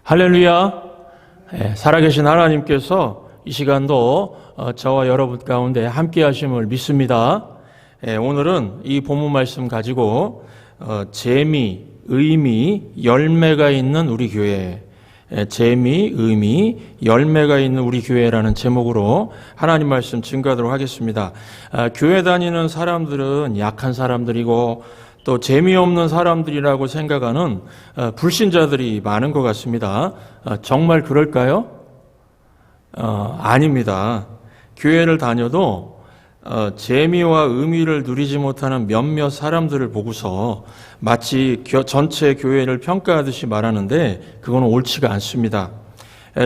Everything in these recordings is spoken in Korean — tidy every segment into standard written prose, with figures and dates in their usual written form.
할렐루야. 살아계신 하나님께서 이 시간도 저와 여러분 가운데 함께 하심을 믿습니다. 오늘은 이 본문 말씀 가지고 재미, 의미, 열매가 있는 우리 교회, 재미, 의미, 열매가 있는 우리 교회라는 제목으로 하나님 말씀 증거하도록 하겠습니다. 교회 다니는 사람들은 약한 사람들이고 또 재미없는 사람들이라고 생각하는 불신자들이 많은 것 같습니다. 정말 그럴까요? 아닙니다. 교회를 다녀도 재미와 의미를 누리지 못하는 몇몇 사람들을 보고서 마치 전체 교회를 평가하듯이 말하는데 그건 옳지가 않습니다.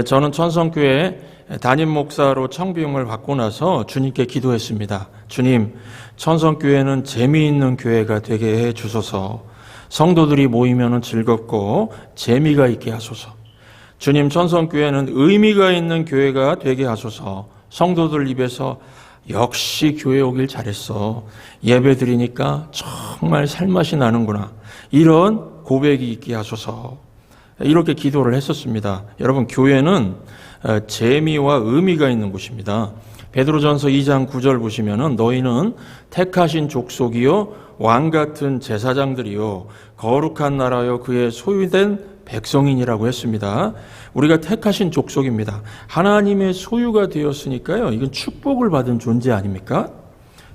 저는 천성교회 담임 목사로 청비용을 받고 나서 주님께 기도했습니다. 주님, 천성교회는 재미있는 교회가 되게 해 주소서. 성도들이 모이면 즐겁고 재미가 있게 하소서. 주님, 천성교회는 의미가 있는 교회가 되게 하소서. 성도들 입에서 역시 교회 오길 잘했어. 예배 드리니까 정말 살맛이 나는구나. 이런 고백이 있게 하소서. 이렇게 기도를 했었습니다. 여러분, 교회는 재미와 의미가 있는 곳입니다. 베드로전서 2장 9절 보시면은 너희는 택하신 족속이요 왕 같은 제사장들이요 거룩한 나라요 그의 소유된 백성인이라고 했습니다. 우리가 택하신 족속입니다. 하나님의 소유가 되었으니까요. 이건 축복을 받은 존재 아닙니까?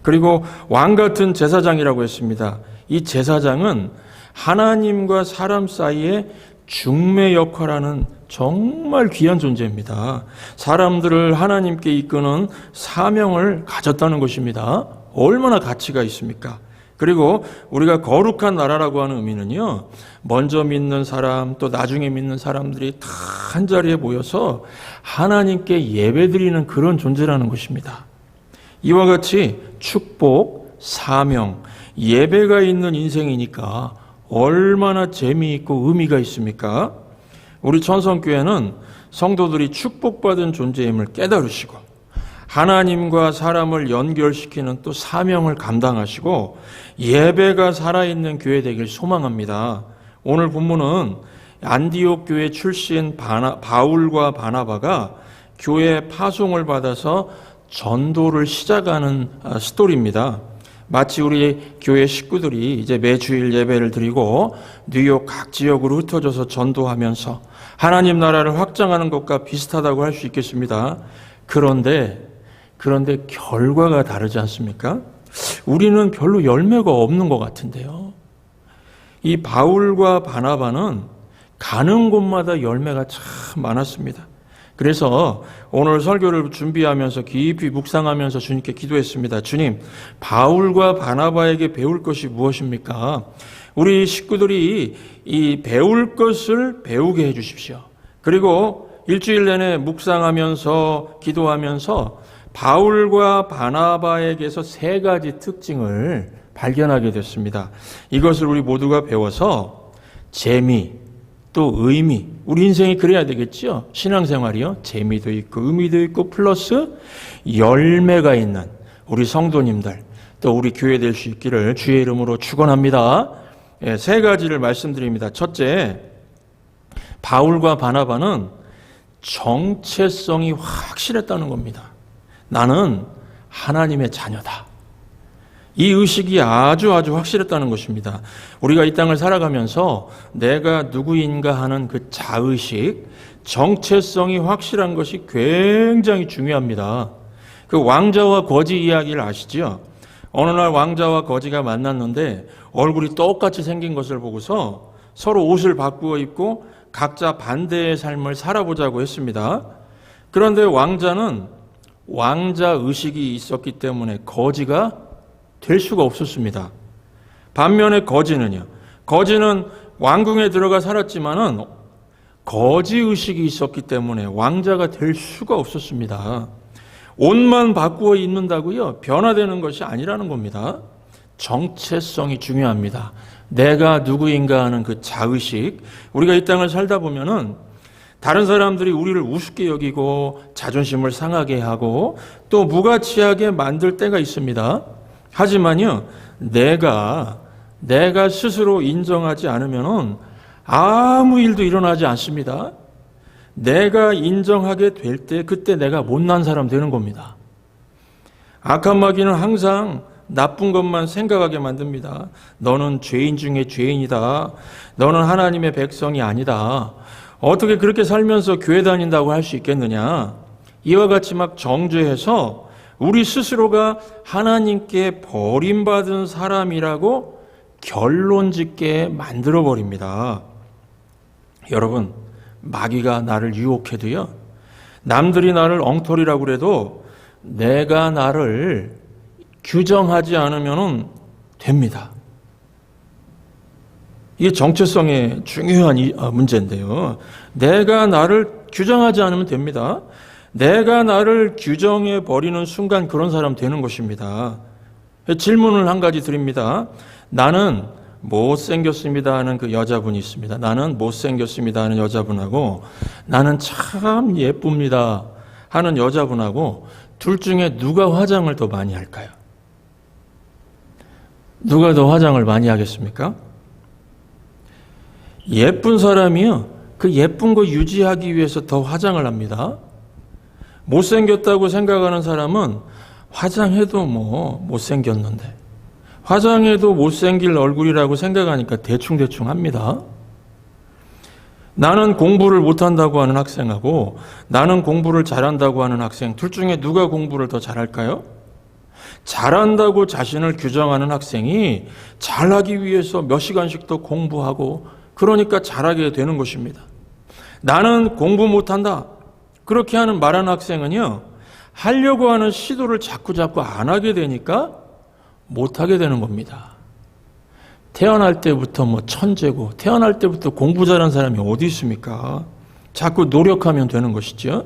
그리고 왕 같은 제사장이라고 했습니다. 이 제사장은 하나님과 사람 사이에 중매 역할하는 정말 귀한 존재입니다. 사람들을 하나님께 이끄는 사명을 가졌다는 것입니다. 얼마나 가치가 있습니까? 그리고 우리가 거룩한 나라라고 하는 의미는요, 먼저 믿는 사람 또 나중에 믿는 사람들이 다 한자리에 모여서 하나님께 예배드리는 그런 존재라는 것입니다. 이와 같이 축복, 사명, 예배가 있는 인생이니까 얼마나 재미있고 의미가 있습니까? 우리 천성교회는 성도들이 축복받은 존재임을 깨달으시고 하나님과 사람을 연결시키는 또 사명을 감당하시고 예배가 살아있는 교회 되길 소망합니다. 오늘 본문은 안디옥 교회 출신 바울과 바나바가 교회 파송을 받아서 전도를 시작하는 스토리입니다. 마치 우리 교회 식구들이 이제 매주일 예배를 드리고 뉴욕 각 지역으로 흩어져서 전도하면서 하나님 나라를 확장하는 것과 비슷하다고 할 수 있겠습니다. 그런데 결과가 다르지 않습니까? 우리는 별로 열매가 없는 것 같은데요. 이 바울과 바나바는 가는 곳마다 열매가 참 많았습니다. 그래서 오늘 설교를 준비하면서 깊이 묵상하면서 주님께 기도했습니다. 주님, 바울과 바나바에게 배울 것이 무엇입니까? 우리 식구들이 이 배울 것을 배우게 해 주십시오. 그리고 일주일 내내 묵상하면서 기도하면서 바울과 바나바에게서 세 가지 특징을 발견하게 됐습니다. 이것을 우리 모두가 배워서 재미, 또 의미, 우리 인생이 그래야 되겠죠. 신앙생활이요. 재미도 있고 의미도 있고 플러스 열매가 있는 우리 성도님들, 또 우리 교회 될 수 있기를 주의 이름으로 축원합니다. 세 가지를 말씀드립니다. 첫째, 바울과 바나바는 정체성이 확실했다는 겁니다. 나는 하나님의 자녀다. 이 의식이 아주 확실했다는 것입니다. 우리가 이 땅을 살아가면서 내가 누구인가 하는 그 자의식, 정체성이 확실한 것이 굉장히 중요합니다. 그 왕자와 거지 이야기를 아시죠? 어느 날 왕자와 거지가 만났는데 얼굴이 똑같이 생긴 것을 보고서 서로 옷을 바꾸어 입고 각자 반대의 삶을 살아보자고 했습니다. 그런데 왕자는 왕자 의식이 있었기 때문에 거지가 될 수가 없었습니다. 반면에 거지는 왕궁에 들어가 살았지만은 거지 의식이 있었기 때문에 왕자가 될 수가 없었습니다. 옷만 바꾸어 입는다고요? 변화되는 것이 아니라는 겁니다. 정체성이 중요합니다. 내가 누구인가 하는 그 자의식. 우리가 이 땅을 살다 보면은 다른 사람들이 우리를 우습게 여기고 자존심을 상하게 하고 또 무가치하게 만들 때가 있습니다. 하지만요, 내가 스스로 인정하지 않으면은 아무 일도 일어나지 않습니다. 내가 인정하게 될 때 그때 내가 못난 사람 되는 겁니다. 악한 마귀는 항상 나쁜 것만 생각하게 만듭니다. 너는 죄인 중에 죄인이다. 너는 하나님의 백성이 아니다. 어떻게 그렇게 살면서 교회 다닌다고 할 수 있겠느냐. 이와 같이 막 정죄해서 우리 스스로가 하나님께 버림받은 사람이라고 결론짓게 만들어버립니다. 여러분, 마귀가 나를 유혹해도요, 남들이 나를 엉터리라고 그래도 내가 나를 규정하지 않으면 됩니다. 이게 정체성의 중요한 문제인데요. 내가 나를 규정하지 않으면 됩니다. 내가 나를 규정해 버리는 순간 그런 사람 되는 것입니다. 질문을 한 가지 드립니다. 나는 못생겼습니다 하는 그 여자분이 있습니다. 나는 못생겼습니다 하는 여자분하고 나는 참 예쁩니다 하는 여자분하고 둘 중에 누가 화장을 더 많이 할까요? 누가 더 화장을 많이 하겠습니까? 예쁜 사람이요, 그 예쁜 거 유지하기 위해서 더 화장을 합니다. 못생겼다고 생각하는 사람은 화장해도 못생겼는데, 화장해도 못생길 얼굴이라고 생각하니까 대충대충 합니다. 나는 공부를 못한다고 하는 학생하고 나는 공부를 잘한다고 하는 학생, 둘 중에 누가 공부를 더 잘할까요? 잘한다고 자신을 규정하는 학생이 잘하기 위해서 몇 시간씩 더 공부하고 그러니까 잘하게 되는 것입니다. 나는 공부 못한다. 그렇게 말하는 학생은요, 하려고 하는 시도를 자꾸 안 하게 되니까 못하게 되는 겁니다. 태어날 때부터 천재고 태어날 때부터 공부 잘하는 사람이 어디 있습니까? 자꾸 노력하면 되는 것이죠.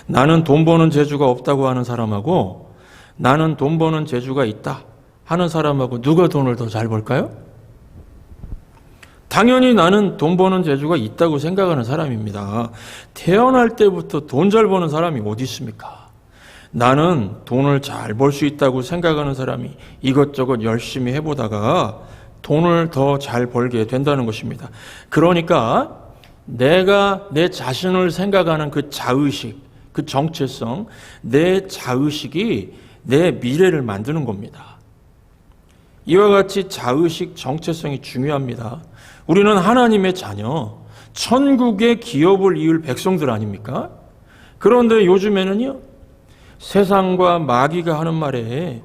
나는 돈 버는 재주가 없다고 하는 사람하고 나는 돈 버는 재주가 있다 하는 사람하고 누가 돈을 더 잘 벌까요? 당연히 나는 돈 버는 재주가 있다고 생각하는 사람입니다. 태어날 때부터 돈 잘 버는 사람이 어디 있습니까? 나는 돈을 잘 벌 수 있다고 생각하는 사람이 이것저것 열심히 해보다가 돈을 더 잘 벌게 된다는 것입니다. 그러니까 내가 내 자신을 생각하는 그 자의식, 그 정체성, 내 자의식이 내 미래를 만드는 겁니다. 이와 같이 자의식, 정체성이 중요합니다. 우리는 하나님의 자녀, 천국의 기업을 이을 백성들 아닙니까? 그런데 요즘에는요, 세상과 마귀가 하는 말에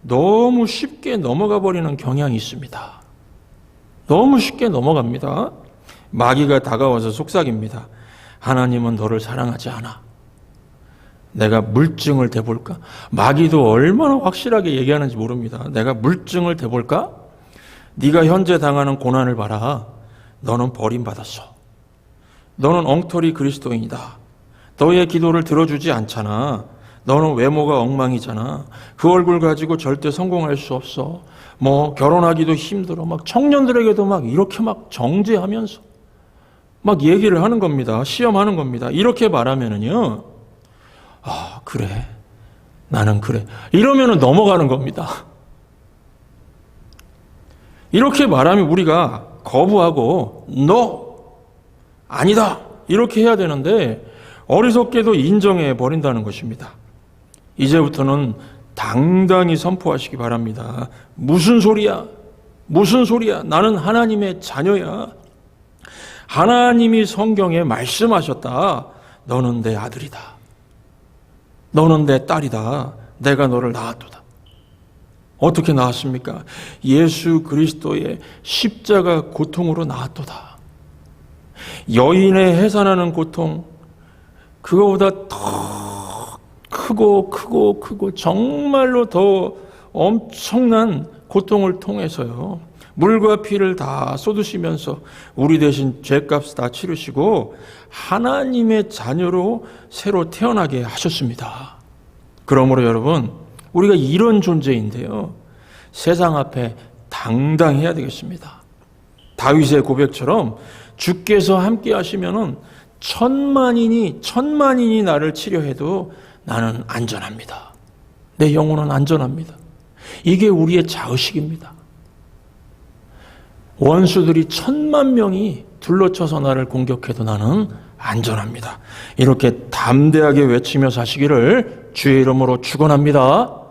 너무 쉽게 넘어가 버리는 경향이 있습니다. 너무 쉽게 넘어갑니다. 마귀가 다가와서 속삭입니다. 하나님은 너를 사랑하지 않아. 내가 물증을 대볼까? 마귀도 얼마나 확실하게 얘기하는지 모릅니다. 내가 물증을 대볼까? 네가 현재 당하는 고난을 봐라. 너는 버림받았어. 너는 엉터리 그리스도인이다. 너의 기도를 들어주지 않잖아. 너는 외모가 엉망이잖아. 그 얼굴 가지고 절대 성공할 수 없어. 결혼하기도 힘들어. 청년들에게도 이렇게 정죄하면서 얘기를 하는 겁니다. 시험하는 겁니다. 이렇게 말하면은요, 아, 그래. 나는 그래. 이러면은 넘어가는 겁니다. 이렇게 말하면 우리가 거부하고, 너, 아니다. 이렇게 해야 되는데, 어리석게도 인정해 버린다는 것입니다. 이제부터는 당당히 선포하시기 바랍니다. 무슨 소리야? 무슨 소리야? 나는 하나님의 자녀야. 하나님이 성경에 말씀하셨다. 너는 내 아들이다. 너는 내 딸이다. 내가 너를 낳았도다. 어떻게 낳았습니까? 예수 그리스도의 십자가 고통으로 낳았도다. 여인의 해산하는 고통, 그거보다 더 크고 정말로 더 엄청난 고통을 통해서요, 물과 피를 다 쏟으시면서 우리 대신 죄값을 다 치르시고 하나님의 자녀로 새로 태어나게 하셨습니다. 그러므로 여러분, 우리가 이런 존재인데요, 세상 앞에 당당해야 되겠습니다. 다윗의 고백처럼 주께서 함께 하시면은 천만인이 나를 치려해도 나는 안전합니다. 내 영혼은 안전합니다. 이게 우리의 자의식입니다. 원수들이 1000만 명이 둘러쳐서 나를 공격해도 나는 안전합니다. 이렇게 담대하게 외치며 사시기를 주의 이름으로 축원합니다.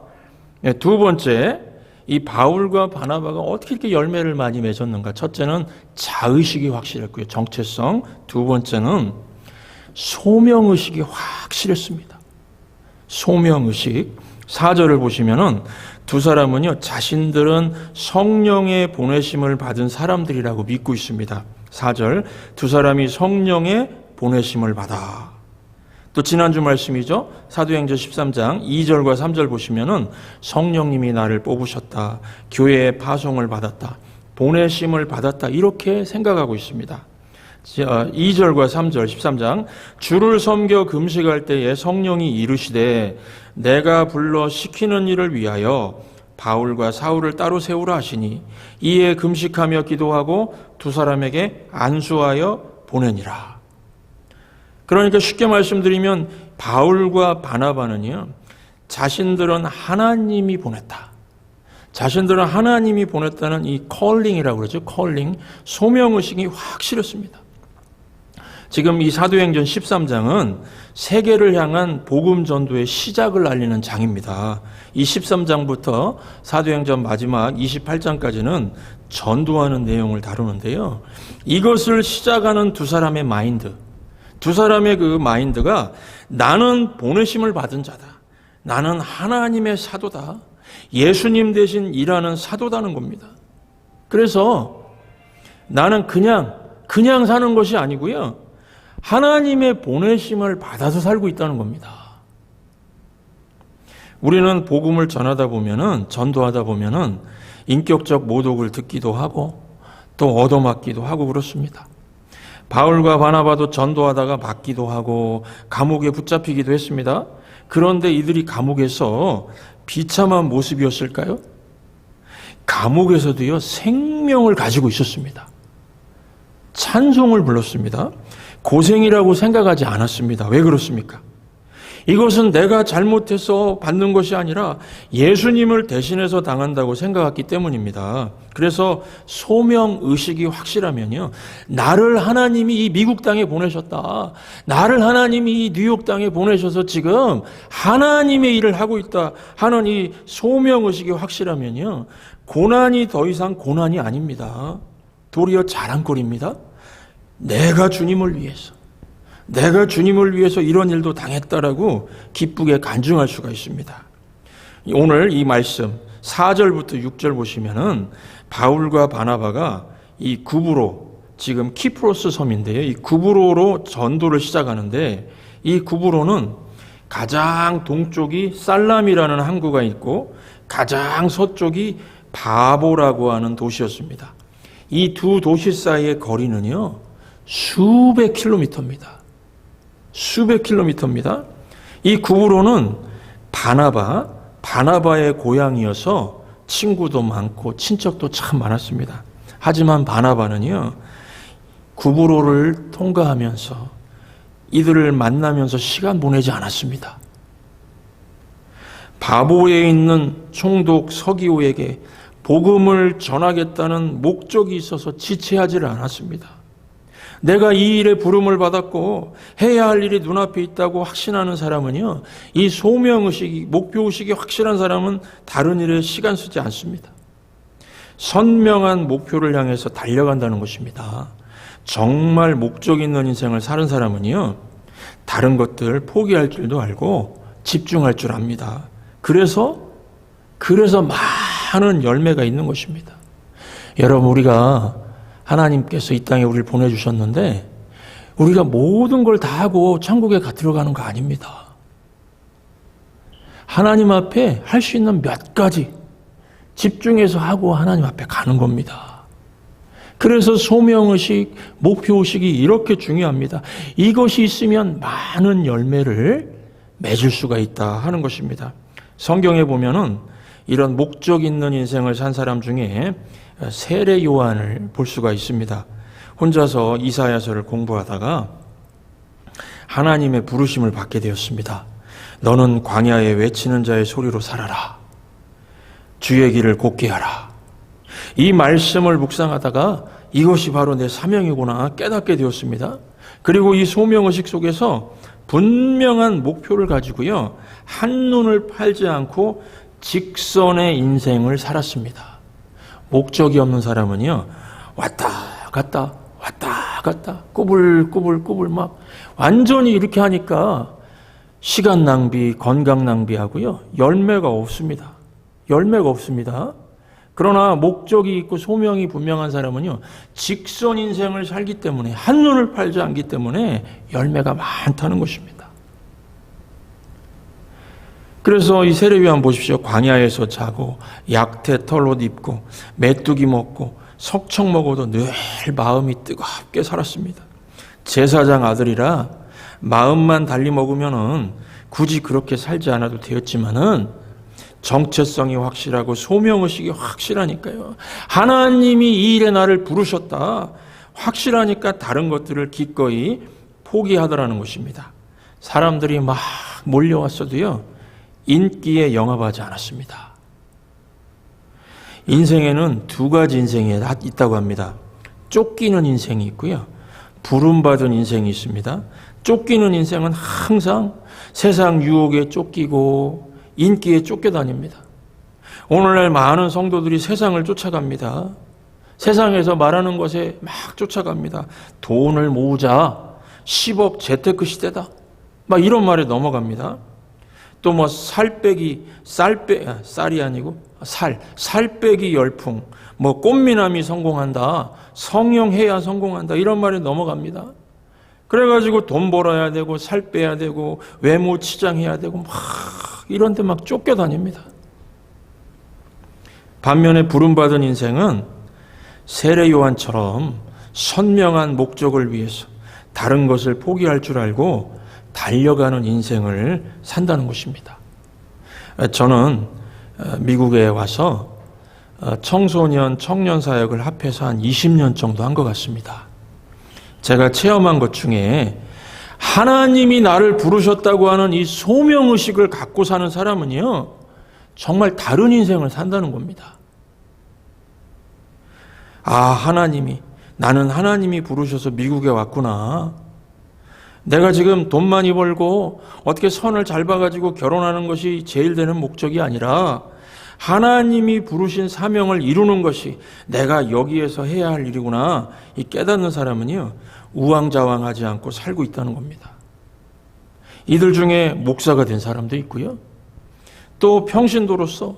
네, 두 번째, 이 바울과 바나바가 어떻게 이렇게 열매를 많이 맺었는가? 첫째는 자의식이 확실했고요, 정체성. 두 번째는 소명의식이 확실했습니다. 소명의식. 4절을 보시면은 두 사람은요, 자신들은 성령의 보내심을 받은 사람들이라고 믿고 있습니다. 4절, 두 사람이 성령의 보내심을 받아. 또 지난주 말씀이죠. 사도행전 13장 2절과 3절 보시면은 성령님이 나를 뽑으셨다. 교회에 파송을 받았다. 보내심을 받았다. 이렇게 생각하고 있습니다. 2절과 3절 13장, 주를 섬겨 금식할 때에 성령이 이르시되 내가 불러 시키는 일을 위하여 바울과 사울을 따로 세우라 하시니 이에 금식하며 기도하고 두 사람에게 안수하여 보내니라. 그러니까 쉽게 말씀드리면 바울과 바나바는요, 자신들은 하나님이 보냈다. 자신들은 하나님이 보냈다는 이 컬링이라고 그러죠. 컬링, 소명의식이 확실했습니다. 지금 이 사도행전 13장은 세계를 향한 복음 전도의 시작을 알리는 장입니다. 이 13장부터 사도행전 마지막 28장까지는 전도하는 내용을 다루는데요. 이것을 시작하는 두 사람의 마인드, 두 사람의 그 마인드가 나는 보내심을 받은 자다. 나는 하나님의 사도다. 예수님 대신 일하는 사도다는 겁니다. 그래서 나는 그냥 사는 것이 아니고요. 하나님의 보내심을 받아서 살고 있다는 겁니다. 우리는 복음을 전하다 보면은, 전도하다 보면은 인격적 모독을 듣기도 하고 또 얻어맞기도 하고 그렇습니다. 바울과 바나바도 전도하다가 맞기도 하고 감옥에 붙잡히기도 했습니다. 그런데 이들이 감옥에서 비참한 모습이었을까요? 감옥에서도요, 생명을 가지고 있었습니다. 찬송을 불렀습니다. 고생이라고 생각하지 않았습니다. 왜 그렇습니까? 이것은 내가 잘못해서 받는 것이 아니라 예수님을 대신해서 당한다고 생각했기 때문입니다. 그래서 소명의식이 확실하면요, 나를 하나님이 이 미국 땅에 보내셨다. 나를 하나님이 이 뉴욕 땅에 보내셔서 지금 하나님의 일을 하고 있다 하는 이 소명의식이 확실하면요, 고난이 더 이상 고난이 아닙니다. 도리어 자랑거리입니다. 내가 주님을 위해서 이런 일도 당했다라고 기쁘게 간증할 수가 있습니다. 오늘 이 말씀 4절부터 6절 보시면은 바울과 바나바가 이 구브로, 지금 키프로스 섬인데요, 이 구브로로 전도를 시작하는데, 이 구브로는 가장 동쪽이 살람이라는 항구가 있고 가장 서쪽이 바보라고 하는 도시였습니다. 이 두 도시 사이의 거리는요, 수백 킬로미터입니다. 이 구브로는 바나바의 고향이어서 친구도 많고 친척도 참 많았습니다. 하지만 바나바는요, 구브로를 통과하면서 이들을 만나면서 시간 보내지 않았습니다. 바보에 있는 총독 서기오에게 복음을 전하겠다는 목적이 있어서 지체하지를 않았습니다. 내가 이 일에 부름을 받았고 해야 할 일이 눈앞에 있다고 확신하는 사람은요, 이 소명의식이, 목표의식이 확실한 사람은 다른 일에 시간 쓰지 않습니다. 선명한 목표를 향해서 달려간다는 것입니다. 정말 목적 있는 인생을 사는 사람은요, 다른 것들 포기할 줄도 알고 집중할 줄 압니다. 그래서 많은 열매가 있는 것입니다. 여러분, 우리가 하나님께서 이 땅에 우리를 보내주셨는데 우리가 모든 걸 다 하고 천국에 들어가는 거 아닙니다. 하나님 앞에 할 수 있는 몇 가지 집중해서 하고 하나님 앞에 가는 겁니다. 그래서 소명의식, 목표의식이 이렇게 중요합니다. 이것이 있으면 많은 열매를 맺을 수가 있다 하는 것입니다. 성경에 보면은 이런 목적 있는 인생을 산 사람 중에 세례 요한을 볼 수가 있습니다. 혼자서 이사야서를 공부하다가 하나님의 부르심을 받게 되었습니다. 너는 광야에 외치는 자의 소리로 살아라. 주의 길을 곧게 하라. 이 말씀을 묵상하다가 이것이 바로 내 사명이구나 깨닫게 되었습니다. 그리고 이 소명의식 속에서 분명한 목표를 가지고요, 한눈을 팔지 않고 직선의 인생을 살았습니다. 목적이 없는 사람은요, 왔다 갔다 꾸불꾸불 막 완전히 이렇게 하니까 시간 낭비, 건강 낭비하고요, 열매가 없습니다. 그러나 목적이 있고 소명이 분명한 사람은요, 직선 인생을 살기 때문에, 한눈을 팔지 않기 때문에 열매가 많다는 것입니다. 그래서 이 세례요한 보십시오. 광야에서 자고 약태 털옷 입고 메뚜기 먹고 석청 먹어도 늘 마음이 뜨겁게 살았습니다. 제사장 아들이라 마음만 달리 먹으면은 굳이 그렇게 살지 않아도 되었지만은 정체성이 확실하고 소명의식이 확실하니까요. 하나님이 이 일에 나를 부르셨다 확실하니까 다른 것들을 기꺼이 포기하더라는 것입니다. 사람들이 막 몰려왔어도요, 인기에 영합하지 않았습니다. 인생에는 두 가지 인생이 있다고 합니다. 쫓기는 인생이 있고요, 부름받은 인생이 있습니다. 쫓기는 인생은 항상 세상 유혹에 쫓기고 인기에 쫓겨다닙니다. 오늘날 많은 성도들이 세상을 쫓아갑니다. 세상에서 말하는 것에 막 쫓아갑니다. 돈을 모으자, 10억 재테크 시대다, 막 이런 말에 넘어갑니다. 또 뭐 살 빼기 열풍, 뭐 꽃미남이 성공한다, 성형해야 성공한다, 이런 말에 넘어갑니다. 그래가지고 돈 벌어야 되고 살 빼야 되고 외모 치장해야 되고 막 이런 데 막 쫓겨다닙니다. 반면에 부름받은 인생은 세례 요한처럼 선명한 목적을 위해서 다른 것을 포기할 줄 알고 달려가는 인생을 산다는 것입니다. 저는 미국에 와서 청소년, 청년 사역을 합해서 한 20년 정도 한 것 같습니다. 제가 체험한 것 중에 하나님이 나를 부르셨다고 하는 이 소명의식을 갖고 사는 사람은요, 정말 다른 인생을 산다는 겁니다. 나는 하나님이 부르셔서 미국에 왔구나. 내가 지금 돈 많이 벌고 어떻게 선을 잘 봐가지고 결혼하는 것이 제일 되는 목적이 아니라 하나님이 부르신 사명을 이루는 것이 내가 여기에서 해야 할 일이구나, 이 깨닫는 사람은요, 우왕좌왕하지 않고 살고 있다는 겁니다. 이들 중에 목사가 된 사람도 있고요, 또 평신도로서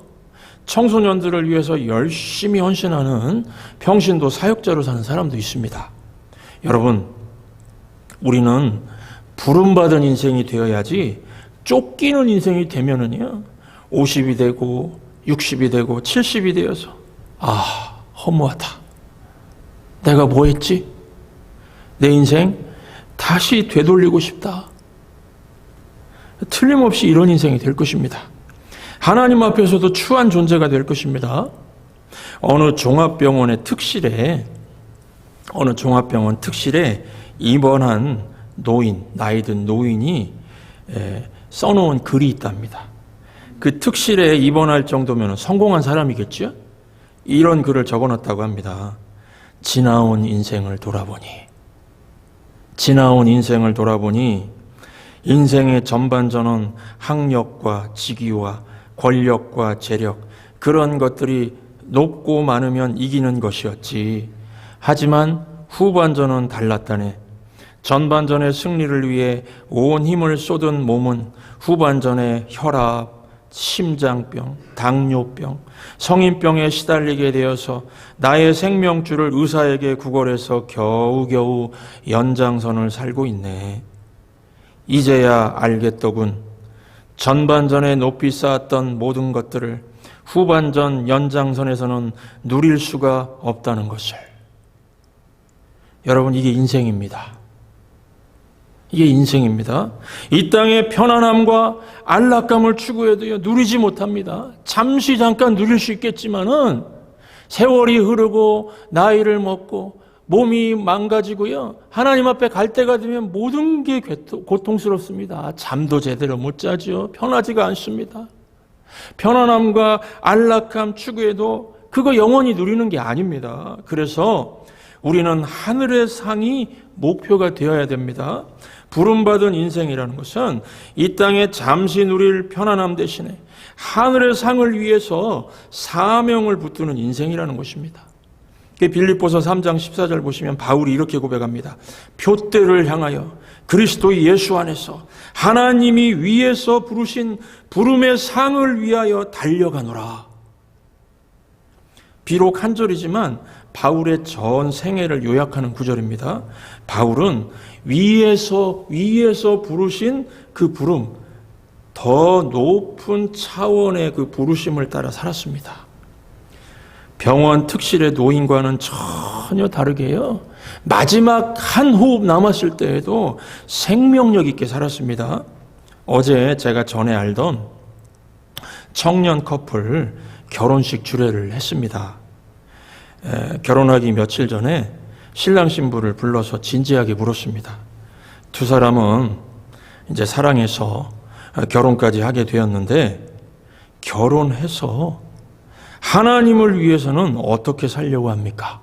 청소년들을 위해서 열심히 헌신하는 평신도 사역자로 사는 사람도 있습니다. 여러분, 우리는 부름받은 인생이 되어야지 쫓기는 인생이 되면은요, 50이 되고 60이 되고 70이 되어서 허무하다, 내가 뭐 했지? 내 인생 다시 되돌리고 싶다. 틀림없이 이런 인생이 될 것입니다. 하나님 앞에서도 추한 존재가 될 것입니다. 어느 종합병원 특실에 입원한 나이 든 노인이 써놓은 글이 있답니다. 그 특실에 입원할 정도면 성공한 사람이겠죠? 이런 글을 적어놨다고 합니다. 지나온 인생을 돌아보니 인생의 전반전은 학력과 직위와 권력과 재력, 그런 것들이 높고 많으면 이기는 것이었지. 하지만 후반전은 달랐다네. 전반전의 승리를 위해 온 힘을 쏟은 몸은 후반전에 혈압, 심장병, 당뇨병, 성인병에 시달리게 되어서 나의 생명줄을 의사에게 구걸해서 겨우겨우 연장선을 살고 있네. 이제야 알겠더군. 전반전에 높이 쌓았던 모든 것들을 후반전 연장선에서는 누릴 수가 없다는 것을. 여러분, 이게 인생입니다. 이 땅의 편안함과 안락감을 추구해도요, 누리지 못합니다. 잠깐 누릴 수 있겠지만은 세월이 흐르고 나이를 먹고 몸이 망가지고요, 하나님 앞에 갈 때가 되면 모든 게 고통스럽습니다. 잠도 제대로 못 자죠. 편하지가 않습니다. 편안함과 안락함 추구해도 그거 영원히 누리는 게 아닙니다. 그래서 우리는 하늘의 상이 목표가 되어야 됩니다. 부름받은 인생이라는 것은 이 땅에 잠시 누릴 편안함 대신에 하늘의 상을 위해서 사명을 붙드는 인생이라는 것입니다. 빌립보서 3장 14절 보시면 바울이 이렇게 고백합니다. 표대를 향하여 그리스도 예수 안에서 하나님이 위에서 부르신 부름의 상을 위하여 달려가노라. 비록 한 절이지만 바울의 전 생애를 요약하는 구절입니다. 바울은 위에서 부르신 그 부름, 더 높은 차원의 그 부르심을 따라 살았습니다. 병원 특실의 노인과는 전혀 다르게요. 마지막 한 호흡 남았을 때에도 생명력 있게 살았습니다. 어제 제가 전에 알던 청년 커플 결혼식 주례를 했습니다. 결혼하기 며칠 전에 신랑 신부를 불러서 진지하게 물었습니다. 두 사람은 이제 사랑해서 결혼까지 하게 되었는데 결혼해서 하나님을 위해서는 어떻게 살려고 합니까?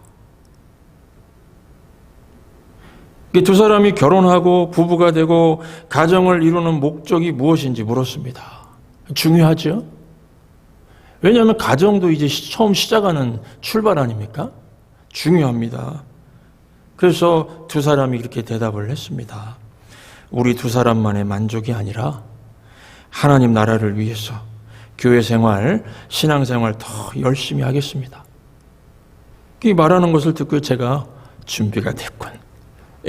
두 사람이 결혼하고 부부가 되고 가정을 이루는 목적이 무엇인지 물었습니다. 중요하죠? 왜냐하면 가정도 이제 처음 시작하는 출발 아닙니까? 중요합니다. 그래서 두 사람이 이렇게 대답을 했습니다. 우리 두 사람만의 만족이 아니라 하나님 나라를 위해서 교회 생활, 신앙 생활 더 열심히 하겠습니다. 이 말하는 것을 듣고 제가 준비가 됐군.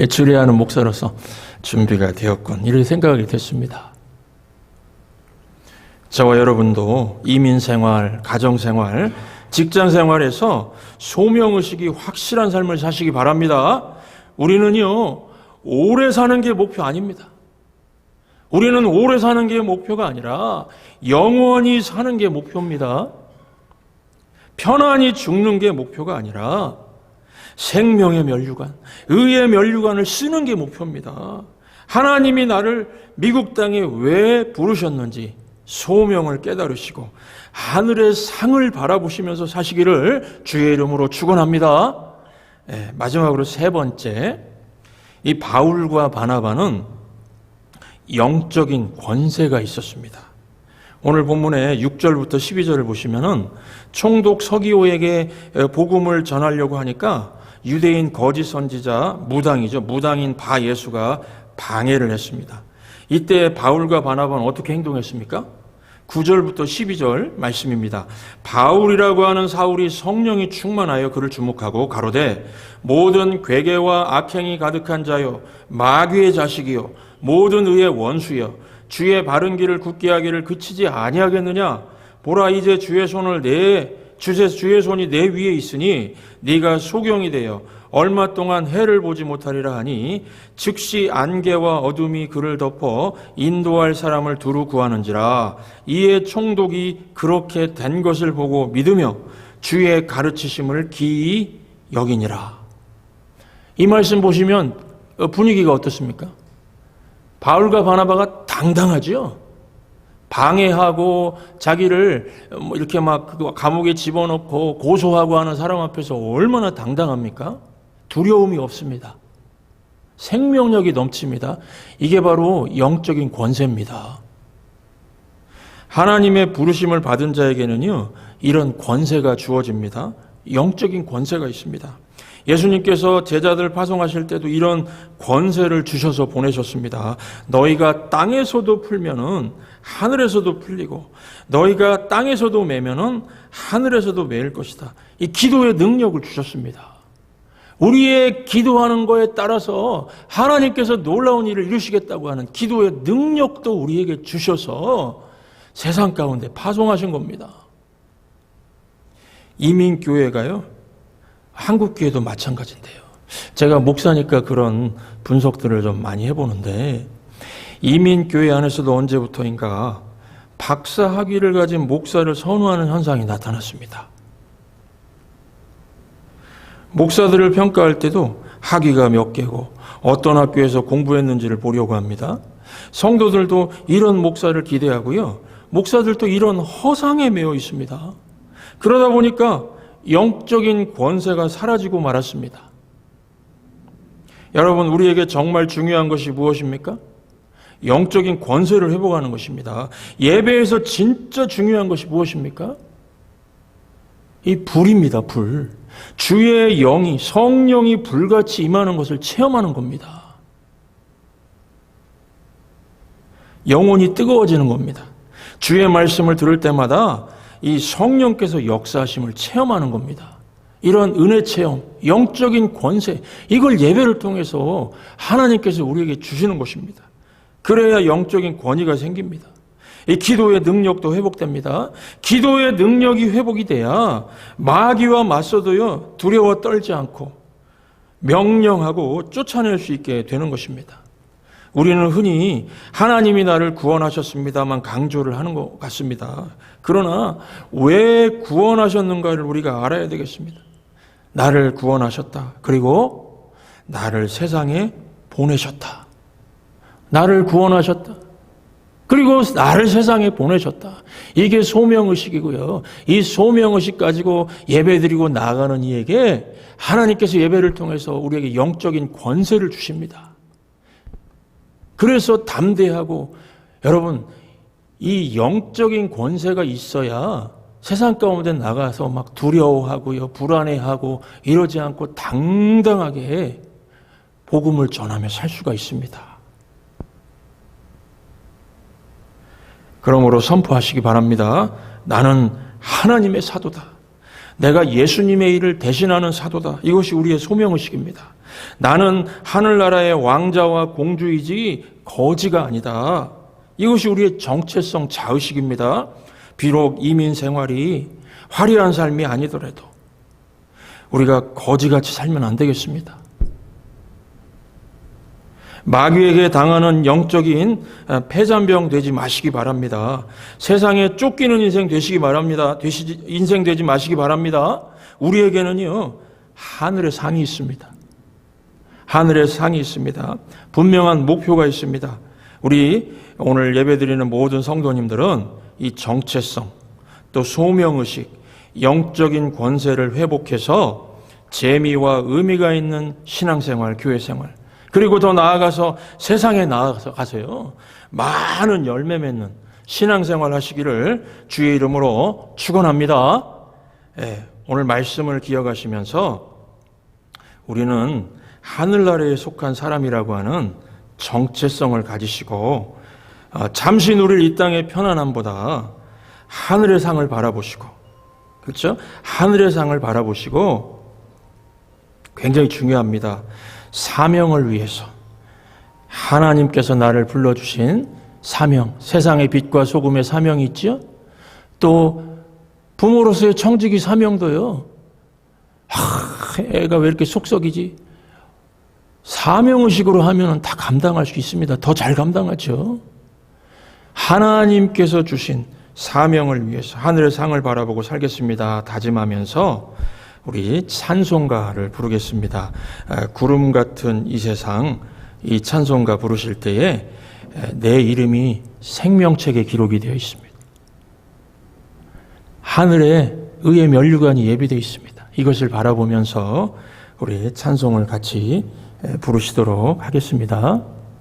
주례하는 목사로서 준비가 되었군. 이런 생각이 됐습니다. 저와 여러분도 이민 생활, 가정 생활, 직장 생활에서 소명의식이 확실한 삶을 사시기 바랍니다. 우리는요, 오래 사는 게 목표 아닙니다. 우리는 오래 사는 게 목표가 아니라 영원히 사는 게 목표입니다. 편안히 죽는 게 목표가 아니라 생명의 면류관, 의의 면류관을 쓰는 게 목표입니다. 하나님이 나를 미국 땅에 왜 부르셨는지 소명을 깨달으시고 하늘의 상을 바라보시면서 사시기를 주의 이름으로 축원합니다. 마지막으로 세 번째, 이 바울과 바나바는 영적인 권세가 있었습니다. 오늘 본문의 6절부터 12절을 보시면은 총독 서기오에게 복음을 전하려고 하니까 유대인 거짓 선지자 무당인 바 예수가 방해를 했습니다. 이때 바울과 바나바는 어떻게 행동했습니까? 9절부터 12절 말씀입니다. 바울이라고 하는 사울이 성령이 충만하여 그를 주목하고 가로되 모든 괴계와 악행이 가득한 자요 마귀의 자식이요 모든 의의 원수여 주의 바른 길을 굳게 하기를 그치지 아니하겠느냐. 보라 이제 주의 손이 내 위에 있으니 네가 소경이 되어 얼마 동안 해를 보지 못하리라 하니 즉시 안개와 어둠이 그를 덮어 인도할 사람을 두루 구하는지라. 이에 총독이 그렇게 된 것을 보고 믿으며 주의 가르치심을 기이 여기니라. 이 말씀 보시면 분위기가 어떻습니까? 바울과 바나바가 당당하죠. 방해하고 자기를 이렇게 막 감옥에 집어넣고 고소하고 하는 사람 앞에서 얼마나 당당합니까? 두려움이 없습니다. 생명력이 넘칩니다. 이게 바로 영적인 권세입니다. 하나님의 부르심을 받은 자에게는요, 이런 권세가 주어집니다. 영적인 권세가 있습니다. 예수님께서 제자들 파송하실 때도 이런 권세를 주셔서 보내셨습니다. 너희가 땅에서도 풀면은 하늘에서도 풀리고 너희가 땅에서도 매면은 하늘에서도 매일 것이다. 이 기도의 능력을 주셨습니다. 우리의 기도하는 거에 따라서 하나님께서 놀라운 일을 이루시겠다고 하는 기도의 능력도 우리에게 주셔서 세상 가운데 파송하신 겁니다. 이민교회가요, 한국교회도 마찬가지인데요. 제가 목사니까 그런 분석들을 좀 많이 해보는데 이민교회 안에서도 언제부터인가 박사 학위를 가진 목사를 선호하는 현상이 나타났습니다. 목사들을 평가할 때도 학위가 몇 개고 어떤 학교에서 공부했는지를 보려고 합니다. 성도들도 이런 목사를 기대하고요. 목사들도 이런 허상에 매여 있습니다. 그러다 보니까 영적인 권세가 사라지고 말았습니다. 여러분, 우리에게 정말 중요한 것이 무엇입니까? 영적인 권세를 회복하는 것입니다. 예배에서 진짜 중요한 것이 무엇입니까? 이 불입니다. 불. 주의 영이, 성령이 불같이 임하는 것을 체험하는 겁니다. 영혼이 뜨거워지는 겁니다. 주의 말씀을 들을 때마다 이 성령께서 역사하심을 체험하는 겁니다. 이런 은혜 체험, 영적인 권세, 이걸 예배를 통해서 하나님께서 우리에게 주시는 것입니다. 그래야 영적인 권위가 생깁니다. 이 기도의 능력도 회복됩니다. 기도의 능력이 회복이 돼야 마귀와 맞서도요, 두려워 떨지 않고 명령하고 쫓아낼 수 있게 되는 것입니다. 우리는 흔히 하나님이 나를 구원하셨습니다만 강조를 하는 것 같습니다. 그러나 왜 구원하셨는가를 우리가 알아야 되겠습니다. 나를 구원하셨다. 그리고 나를 세상에 보내셨다. 나를 구원하셨다. 그리고 나를 세상에 보내셨다. 이게 소명의식이고요. 이 소명의식 가지고 예배드리고 나아가는 이에게 하나님께서 예배를 통해서 우리에게 영적인 권세를 주십니다. 그래서 담대하고, 여러분, 이 영적인 권세가 있어야 세상 가운데 나가서 막 두려워하고요, 불안해하고 이러지 않고 당당하게 복음을 전하며 살 수가 있습니다. 그러므로 선포하시기 바랍니다. 나는 하나님의 사도다. 내가 예수님의 일을 대신하는 사도다. 이것이 우리의 소명의식입니다. 나는 하늘나라의 왕자와 공주이지 거지가 아니다. 이것이 우리의 정체성 자의식입니다. 비록 이민 생활이 화려한 삶이 아니더라도 우리가 거지같이 살면 안 되겠습니다. 마귀에게 당하는 영적인 폐잔병 되지 마시기 바랍니다. 세상에 쫓기는 인생 되시기 바랍니다. 인생 되지 마시기 바랍니다. 우리에게는요, 하늘의 상이 있습니다. 하늘의 상이 있습니다. 분명한 목표가 있습니다. 우리 오늘 예배드리는 모든 성도님들은 이 정체성, 또 소명의식, 영적인 권세를 회복해서 재미와 의미가 있는 신앙생활, 교회생활, 그리고 더 나아가서 세상에 나아가서요, 많은 열매 맺는 신앙생활 하시기를 주의 이름으로 축원합니다. 오늘 말씀을 기억하시면서 우리는 하늘나라에 속한 사람이라고 하는 정체성을 가지시고 잠시 누릴 이 땅의 편안함보다 하늘의 상을 바라보시고, 그렇죠? 하늘의 상을 바라보시고, 굉장히 중요합니다. 사명을 위해서 하나님께서 나를 불러주신 사명, 세상의 빛과 소금의 사명이 있죠. 또 부모로서의 청지기 사명도요. 애가 왜 이렇게 속썩이지? 사명의식으로 하면 다 감당할 수 있습니다. 더 잘 감당하죠. 하나님께서 주신 사명을 위해서 하늘의 상을 바라보고 살겠습니다. 다짐하면서 우리 찬송가를 부르겠습니다. 구름 같은 이 세상, 이 찬송가 부르실 때에 내 이름이 생명책에 기록이 되어 있습니다. 하늘에 의의 면류관이 예비되어 있습니다. 이것을 바라보면서 우리 찬송을 같이 부르시도록 하겠습니다.